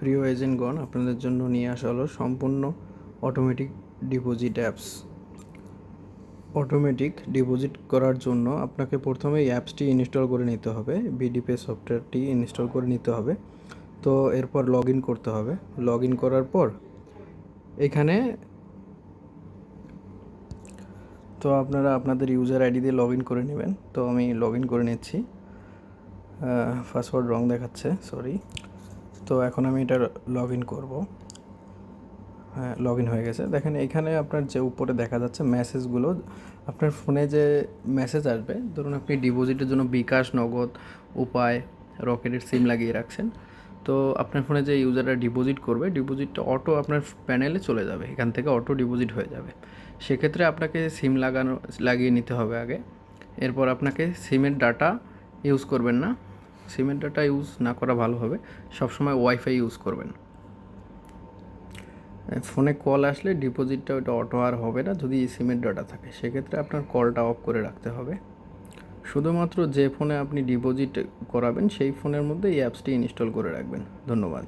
প্রিয় এজেন্টগণ, আপনাদের জন্য নিয়ে আসা হলো সম্পূর্ণ automatic deposit apps. Automatic deposit করার জন্য আপনাকে প্রথমে এই অ্যাপসটি ইনস্টল করে নিতে হবে, বিডিপে সফটওয়্যারটি ইনস্টল করে নিতে হবে। তো এরপর লগ ইন করতে হবে। লগ ইন করার পর এখানে তো আপনারা আপনাদের ইউজার আইডি দিয়ে লগ ইন করে নেবেন। তো আমি লগ ইন করে নিচ্ছি। পাসওয়ার্ড রং দেখাচ্ছে, সরি। তো এখন আমি এটা লগ ইন করবো। হ্যাঁ, লগ ইন হয়ে গেছে। দেখেন এখানে আপনার যে উপরে দেখা যাচ্ছে মেসেজগুলো, আপনার ফোনে যে মেসেজ আসবে, ধরুন আপনি ডিপোজিটের জন্য বিকাশ, নগদ, উপায়, রকেটের সিম লাগিয়ে রাখছেন। তো আপনার ফোনে যে ইউজাররা ডিপোজিট করবে, ডিপোজিটটা অটো আপনার প্যানেলে চলে যাবে, এখান থেকে অটো ডিপোজিট হয়ে যাবে। সেক্ষেত্রে আপনাকে সিম লাগিয়ে নিতে হবে আগে। এরপর আপনাকে সিমের ডাটা ইউজ করবেন না, সিমের ডাটা ইউজ না করা ভালো হবে। সবসময় ওয়াইফাই ইউজ করবেন। ফোনে কল আসলে ডিপোজিটটা ওটা অটো আর হবে না যদি সিমের ডাটা থাকে। সেক্ষেত্রে আপনার কলটা অফ করে রাখতে হবে। শুধুমাত্র যে ফোনে আপনি ডিপোজিট করাবেন সেই ফোনের মধ্যে এই অ্যাপসটি ইনস্টল করে রাখবেন। ধন্যবাদ।